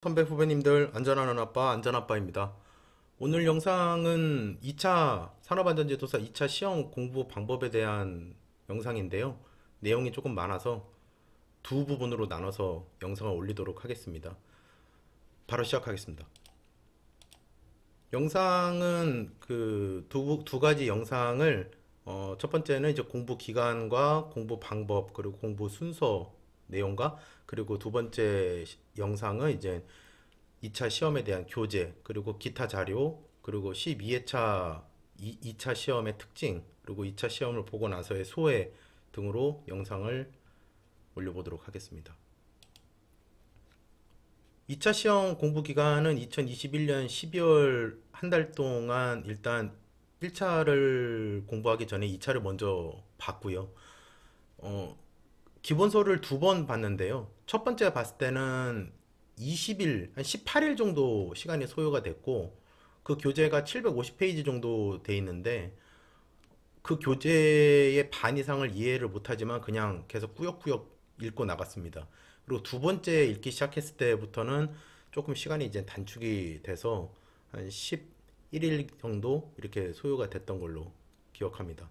선배 후배님들 안전하는 아빠 안전아빠입니다. 오늘 영상은 2차 산업안전지도사 2차 시험 공부 방법에 대한 영상인데요. 내용이 조금 많아서 두 부분으로 나눠서 영상을 올리도록 하겠습니다. 바로 시작하겠습니다. 영상은 그 두 가지 영상을 첫 번째는 이제 공부 기간과 공부 방법 그리고 공부 순서 내용과 그리고 두 번째 영상은 이제 2차 시험에 대한 교재, 그리고 기타 자료, 그리고 12회차 2차 시험의 특징, 그리고 2차 시험을 보고 나서의 소회 등으로 영상을 올려보도록 하겠습니다. 2차 시험 공부 기간은 2021년 12월 한 달 동안 일단 1차를 공부하기 전에 2차를 먼저 봤고요. 기본서를 두 번 봤는데요. 첫 번째 봤을 때는 20일, 한 18일 정도 시간이 소요가 됐고, 그 교재가 750페이지 정도 돼 있는데, 그 교재의 반 이상을 이해를 못하지만 그냥 계속 꾸역꾸역 읽고 나갔습니다. 그리고 두 번째 읽기 시작했을 때부터는 조금 시간이 이제 단축이 돼서 한 11일 정도 이렇게 소요가 됐던 걸로 기억합니다.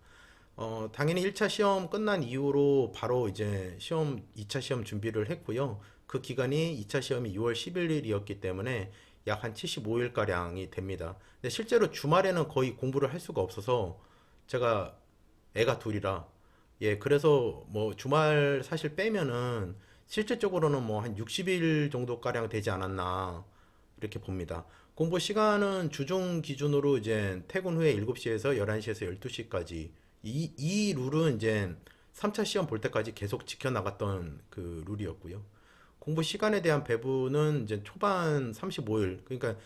당연히 1차 시험 끝난 이후로 바로 이제 2차 시험 준비를 했고요. 그 기간이 2차 시험이 6월 11일이었기 때문에 약 한 75일가량이 됩니다. 근데 실제로 주말에는 거의 공부를 할 수가 없어서 제가 애가 둘이라 그래서 뭐 주말 사실 빼면은 실질적으로는 뭐 한 60일 정도가량 되지 않았나 이렇게 봅니다. 공부 시간은 주중 기준으로 이제 퇴근 후에 7시에서 11시에서 12시까지 이 룰은 이제 3차 시험 볼 때까지 계속 지켜나갔던 그 룰이었고요. 공부 시간에 대한 배분은 이제 초반 35일, 그러니까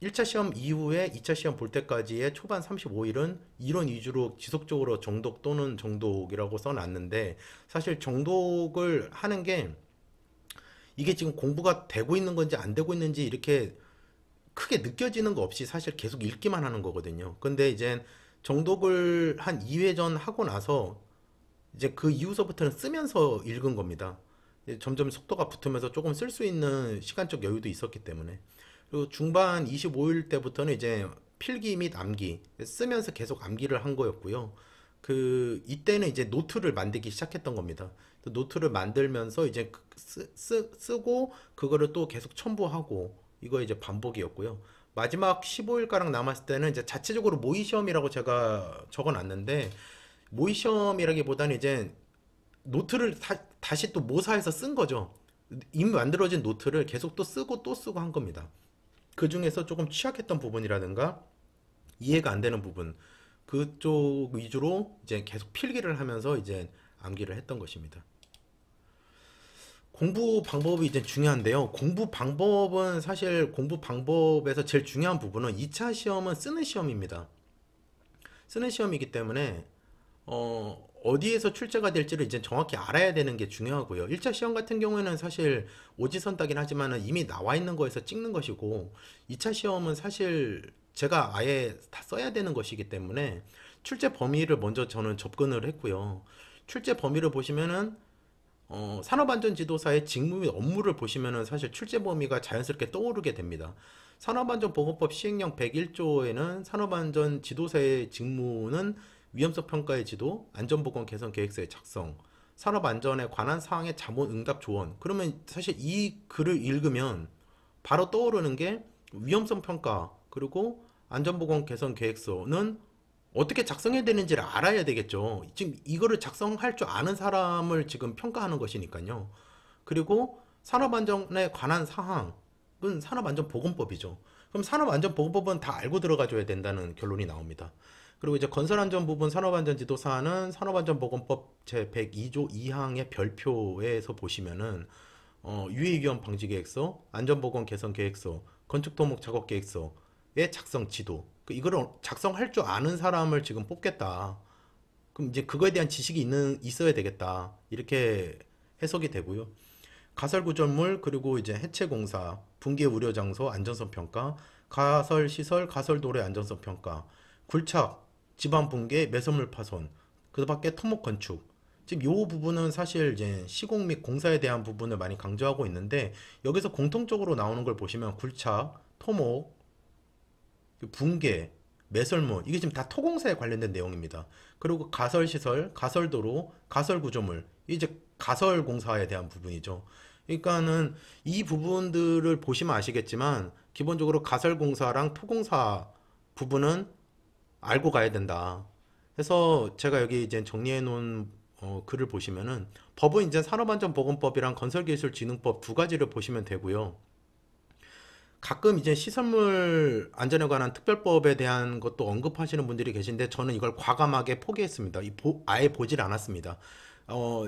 1차 시험 이후에 2차 시험 볼 때까지의 초반 35일은 이론 위주로 지속적으로 정독 또는 정독이라고 써놨는데, 사실 정독을 하는 게 이게 지금 공부가 되고 있는 건지 안 되고 있는지 이렇게 크게 느껴지는 거 없이 사실 계속 읽기만 하는 거거든요. 근데 이제 정독을 한 2회 전 하고 나서 이제 그 이후서부터는 쓰면서 읽은 겁니다. 이제 점점 속도가 붙으면서 조금 쓸 수 있는 시간적 여유도 있었기 때문에. 그리고 중반 25일 때부터는 이제 필기 및 암기 쓰면서 계속 암기를 한 거였고요. 이때는 이제 노트를 만들기 시작했던 겁니다. 노트를 만들면서 이제 쓰고 그거를 또 계속 첨부하고 이거 이제 반복이었고요. 마지막 15일가량 남았을 때는 이제 자체적으로 모의 시험이라고 제가 적어놨는데, 모의 시험이라기보다는 이제 노트를 다시 또 모사해서 쓴 거죠. 이미 만들어진 노트를 계속 또 쓰고 한 겁니다. 그 중에서 조금 취약했던 부분이라든가 이해가 안 되는 부분, 그쪽 위주로 이제 계속 필기를 하면서 이제 암기를 했던 것입니다. 공부 방법이 이제 중요한데요. 공부 방법은 사실 공부 방법에서 제일 중요한 부분은 2차 시험은 쓰는 시험입니다. 쓰는 시험이기 때문에 어디에서 출제가 될지를 이제 정확히 알아야 되는 게 중요하고요. 1차 시험 같은 경우에는 사실 오지선다긴 하지만 이미 나와 있는 거에서 찍는 것이고, 2차 시험은 사실 제가 아예 다 써야 되는 것이기 때문에 출제 범위를 먼저 저는 접근을 했고요. 출제 범위를 보시면은 산업안전지도사의 직무 및 업무를 보시면은 사실 출제 범위가 자연스럽게 떠오르게 됩니다. 산업안전보건법 시행령 101조에는 산업안전지도사의 직무는 위험성 평가의 지도, 안전보건 개선 계획서의 작성, 산업안전에 관한 사항의 자문 응답 조언. 그러면 사실 이 글을 읽으면 바로 떠오르는 게 위험성 평가 그리고 안전보건 개선 계획서는 어떻게 작성해야 되는지를 알아야 되겠죠. 지금 이거를 작성할 줄 아는 사람을 지금 평가하는 것이니까요. 그리고 산업안전에 관한 사항은 산업안전보건법이죠. 그럼 산업안전보건법은 다 알고 들어가줘야 된다는 결론이 나옵니다. 그리고 이제 건설안전 부분 산업안전지도사는 산업안전보건법 제102조 2항의 별표에서 보시면은 유해위험 방지계획서, 안전보건 개선 계획서, 건축토목 작업계획서의 작성 지도, 이거를 작성할 줄 아는 사람을 지금 뽑겠다. 그럼 이제 그거에 대한 지식이 있어야 되겠다. 이렇게 해석이 되고요. 가설구조물, 그리고 이제 해체공사, 붕괴 우려장소 안전성 평가, 가설시설, 가설도로의 안전성 평가, 굴착, 지반 붕괴, 매설물 파손, 그 밖에 토목 건축, 지금 요 부분은 사실 이제 시공 및 공사에 대한 부분을 많이 강조하고 있는데 여기서 공통적으로 나오는 걸 보시면 굴착, 토목, 붕괴, 매설물 이게 지금 다 토공사에 관련된 내용입니다. 그리고 가설시설, 가설도로, 가설구조물 이제 가설공사에 대한 부분이죠. 그러니까는 이 부분들을 보시면 아시겠지만 기본적으로 가설공사랑 토공사 부분은 알고 가야 된다. 그래서 제가 여기 이제 정리해 놓은 글을 보시면은 법은 이제 산업안전보건법이랑 건설기술진흥법 두 가지를 보시면 되고요. 가끔 이제 시설물 안전에 관한 특별법에 대한 것도 언급하시는 분들이 계신데 저는 이걸 과감하게 포기했습니다. 아예 보질 않았습니다. 어,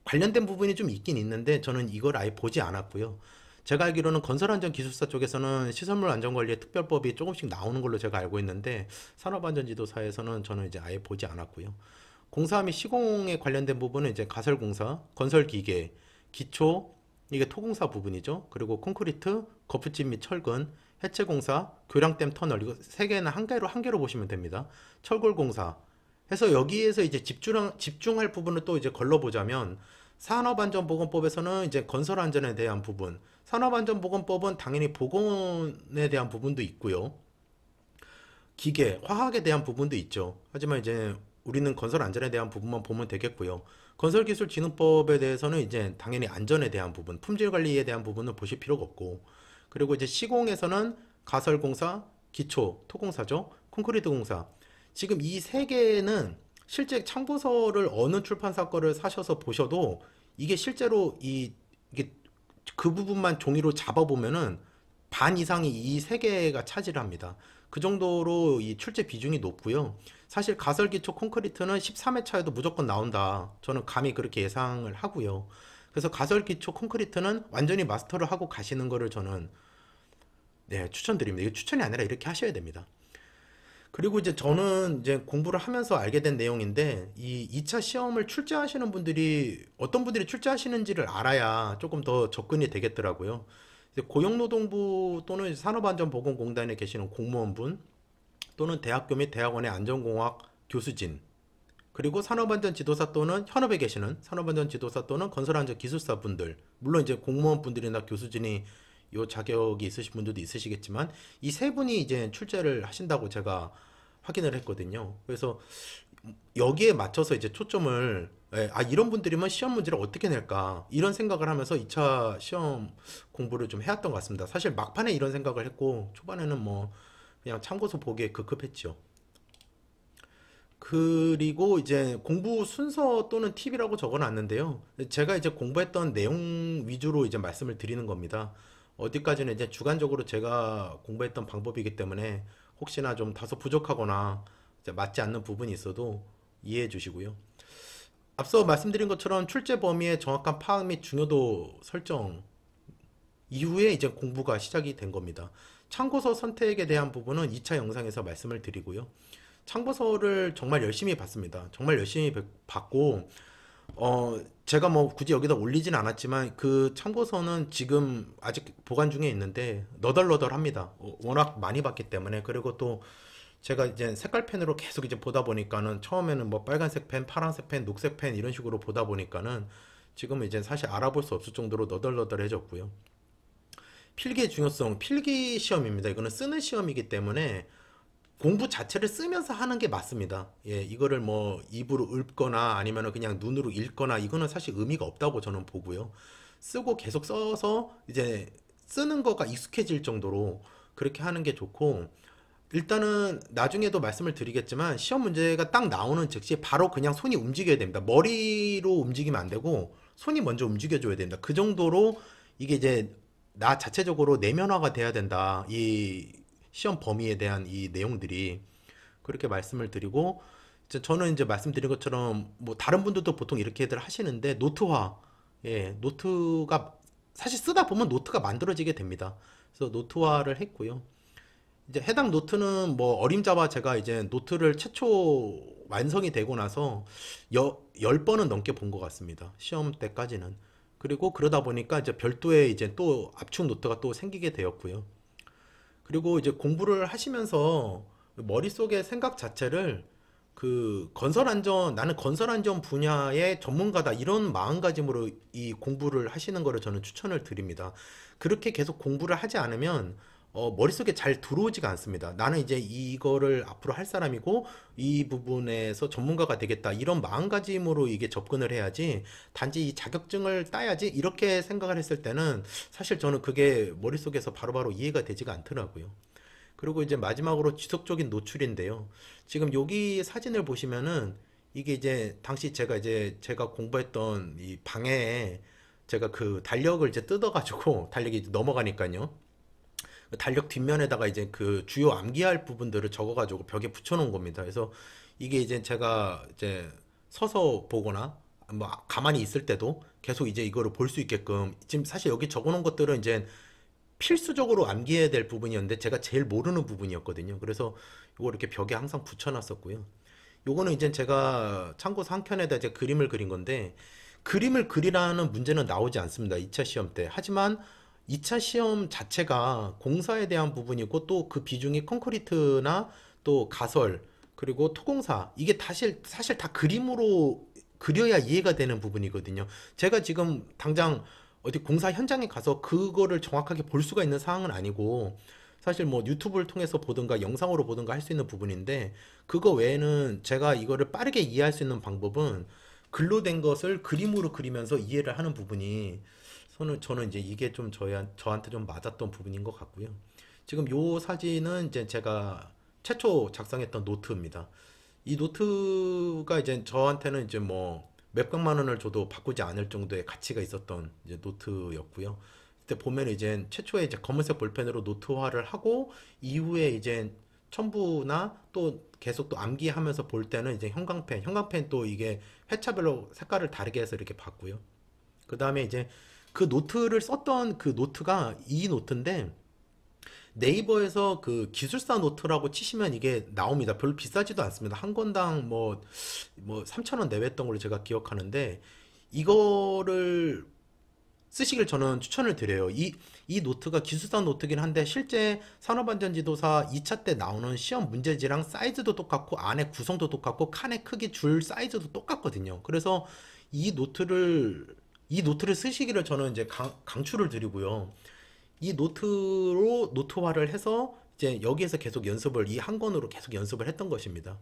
관련된 부분이 좀 있긴 있는데 저는 이걸 아예 보지 않았고요. 제가 알기로는 건설안전기술사 쪽에서는 시설물 안전관리의 특별법이 조금씩 나오는 걸로 제가 알고 있는데 산업안전지도사에서는 저는 이제 아예 보지 않았고요. 공사 및 시공에 관련된 부분은 이제 가설공사, 건설기계, 기초, 이게 토공사 부분이죠. 그리고 콘크리트, 거푸집 및 철근, 해체공사, 교량댐 터널 이거 세 개는 한 개로 보시면 됩니다. 철골공사 해서 여기에서 이제 집중할 부분을 또 이제 걸러보자면 산업안전보건법에서는 이제 건설안전에 대한 부분, 산업안전보건법은 당연히 보건에 대한 부분도 있고요. 기계, 화학에 대한 부분도 있죠. 하지만 이제 우리는 건설 안전에 대한 부분만 보면 되겠고요. 건설기술진흥법에 대해서는 이제 당연히 안전에 대한 부분, 품질 관리에 대한 부분을 보실 필요가 없고, 그리고 이제 시공에서는 가설공사, 기초, 토공사죠. 콘크리트 공사. 지금 이 세 개는 실제 참고서를 어느 출판사 거를 사셔서 보셔도 이게 실제로 이게 그 부분만 종이로 잡아보면은 반 이상이 이 세 개가 차지를 합니다. 그 정도로 이 출제 비중이 높고요. 사실 가설기초 콘크리트는 13회차에도 무조건 나온다. 저는 감히 그렇게 예상을 하고요. 그래서 가설기초 콘크리트는 완전히 마스터를 하고 가시는 거를 저는 네, 추천드립니다. 이게 추천이 아니라 이렇게 하셔야 됩니다. 그리고 이제 저는 이제 공부를 하면서 알게 된 내용인데 이 2차 시험을 출제하시는 분들이 어떤 분들이 출제하시는지를 알아야 조금 더 접근이 되겠더라고요. 이제 고용노동부 또는 산업안전보건공단에 계시는 공무원분 또는 대학교 및 대학원의 안전공학 교수진 그리고 산업안전지도사 또는 현업에 계시는 산업안전지도사 또는 건설안전기술사 분들 물론 이제 공무원 분들이나 교수진이 요 자격이 있으신 분들도 있으시겠지만 이 세 분이 이제 출제를 하신다고 제가 확인을 했거든요. 그래서 여기에 맞춰서 이제 초점을 이런 분들이면 시험 문제를 어떻게 낼까 이런 생각을 하면서 2차 시험 공부를 좀 해왔던 것 같습니다. 사실 막판에 이런 생각을 했고 초반에는 뭐 그냥 참고서 보기에 급급했죠. 그리고 이제 공부 순서 또는 팁이라고 적어놨는데요. 제가 이제 공부했던 내용 위주로 이제 말씀을 드리는 겁니다. 어디까지는 이제 주관적으로 제가 공부했던 방법이기 때문에 혹시나 좀 다소 부족하거나 이제 맞지 않는 부분이 있어도 이해해 주시고요. 앞서 말씀드린 것처럼 출제 범위의 정확한 파악 및 중요도 설정 이후에 이제 공부가 시작이 된 겁니다. 참고서 선택에 대한 부분은 2차 영상에서 말씀을 드리고요. 참고서를 정말 열심히 봤습니다. 정말 열심히 봤고 제가 뭐 굳이 여기다 올리진 않았지만 그 참고서는 지금 아직 보관 중에 있는데 너덜너덜합니다. 워낙 많이 봤기 때문에 그리고 또 제가 이제 색깔 펜으로 계속 이제 보다 보니까는 처음에는 뭐 빨간색 펜, 파란색 펜, 녹색 펜 이런 식으로 보다 보니까는 지금은 이제 사실 알아볼 수 없을 정도로 너덜너덜해졌고요. 필기의 중요성, 필기 시험입니다. 이거는 쓰는 시험이기 때문에 공부 자체를 쓰면서 하는 게 맞습니다. 예, 이거를 뭐 입으로 읊거나 아니면 그냥 눈으로 읽거나 이거는 사실 의미가 없다고 저는 보고요. 쓰고 계속 써서 이제 쓰는 거가 익숙해질 정도로 그렇게 하는 게 좋고 일단은 나중에도 말씀을 드리겠지만 시험 문제가 딱 나오는 즉시 바로 그냥 손이 움직여야 됩니다. 머리로 움직이면 안 되고 손이 먼저 움직여줘야 됩니다. 그 정도로 이게 이제 나 자체적으로 내면화가 돼야 된다. 이 시험 범위에 대한 이 내용들이 그렇게 말씀을 드리고 저는 이제 말씀드린 것처럼 뭐 다른 분들도 보통 이렇게들 하시는데 노트화 노트가 사실 쓰다 보면 노트가 만들어지게 됩니다. 그래서 노트화를 했고요. 이제 해당 노트는 뭐 어림잡아 제가 이제 노트를 최초 완성이 되고 나서 10번은 넘게 본 것 같습니다. 시험 때까지는. 그리고 그러다 보니까 이제 별도의 이제 또 압축 노트가 또 생기게 되었고요. 그리고 이제 공부를 하시면서 머릿속의 생각 자체를 그 건설 안전, 나는 건설 안전 분야의 전문가다 이런 마음가짐으로 이 공부를 하시는 거를 저는 추천을 드립니다. 그렇게 계속 공부를 하지 않으면 머릿속에 잘 들어오지가 않습니다. 나는 이제 이거를 앞으로 할 사람이고 이 부분에서 전문가가 되겠다 이런 마음가짐으로 이게 접근을 해야지, 단지 이 자격증을 따야지 이렇게 생각을 했을 때는 사실 저는 그게 머릿속에서 바로바로 이해가 되지가 않더라고요. 그리고 이제 마지막으로 지속적인 노출인데요. 지금 여기 사진을 보시면은 이게 이제 당시 제가 공부했던 이 방에 제가 그 달력을 이제 뜯어가지고 달력이 이제 넘어가니까요. 그 달력 뒷면에다가 이제 그 주요 암기할 부분들을 적어가지고 벽에 붙여놓은 겁니다. 그래서 이게 이제 제가 이제 서서 보거나 뭐 가만히 있을 때도 계속 이제 이거를 볼 수 있게끔, 지금 사실 여기 적어놓은 것들은 이제 필수적으로 암기해야 될 부분이었는데 제가 제일 모르는 부분이었거든요. 그래서 이거 이렇게 벽에 항상 붙여놨었고요. 요거는 이제 제가 참고서 한 켠에다 이제 그림을 그린 건데, 그림을 그리라는 문제는 나오지 않습니다. 2차 시험 때. 하지만 2차 시험 자체가 공사에 대한 부분이고 또 그 비중이 콘크리트나 또 가설 그리고 토공사, 이게 사실 다 그림으로 그려야 이해가 되는 부분이거든요. 제가 지금 당장 어디 공사 현장에 가서 그거를 정확하게 볼 수가 있는 상황은 아니고, 사실 뭐 유튜브를 통해서 보든가 영상으로 보든가 할 수 있는 부분인데, 그거 외에는 제가 이거를 빠르게 이해할 수 있는 방법은 글로 된 것을 그림으로 그리면서 이해를 하는 부분이, 저는 이제 이게 좀 저한테 좀 맞았던 부분인 것 같고요. 지금 요 사진은 이제 제가 최초 작성했던 노트입니다. 이 노트가 이제 저한테는 이제 뭐 몇백만 원을 줘도 바꾸지 않을 정도의 가치가 있었던 이제 노트였고요. 그때 보면 이제 최초에 이제 검은색 볼펜으로 노트화를 하고, 이후에 이제 첨부나 또 계속 또 암기하면서 볼 때는 이제 형광펜 또 이게 회차별로 색깔을 다르게 해서 이렇게 봤고요. 그 다음에 이제 그 노트를 썼던 그 노트가 이 노트인데, 네이버에서 그 기술사 노트라고 치시면 이게 나옵니다. 별로 비싸지도 않습니다. 한 권당 뭐 3,000원 내외였던 걸로 제가 기억하는데, 이거를 쓰시길 저는 추천을 드려요. 이 노트가 기술사 노트긴 한데 실제 산업안전지도사 2차 때 나오는 시험 문제지랑 사이즈도 똑같고 안에 구성도 똑같고 칸의 크기 줄 사이즈도 똑같거든요. 그래서 이 노트를 이 노트를 쓰시기를 저는 이제 강추를 드리고요. 이 노트로 노트화를 해서 이제 여기에서 계속 연습을 이 한 권으로 계속 연습을 했던 것입니다.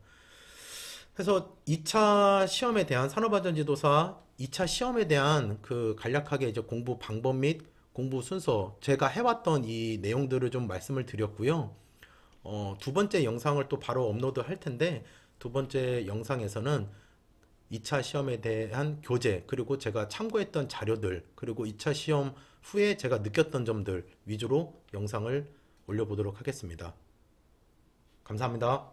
그래서 2차 시험에 대한 산업안전지도사 2차 시험에 대한 그 간략하게 이제 공부 방법 및 공부 순서, 제가 해왔던 이 내용들을 좀 말씀을 드렸고요. 두 번째 영상을 또 바로 업로드 할 텐데, 두 번째 영상에서는 2차 시험에 대한 교재, 그리고 제가 참고했던 자료들, 그리고 2차 시험 후에 제가 느꼈던 점들 위주로 영상을 올려보도록 하겠습니다. 감사합니다.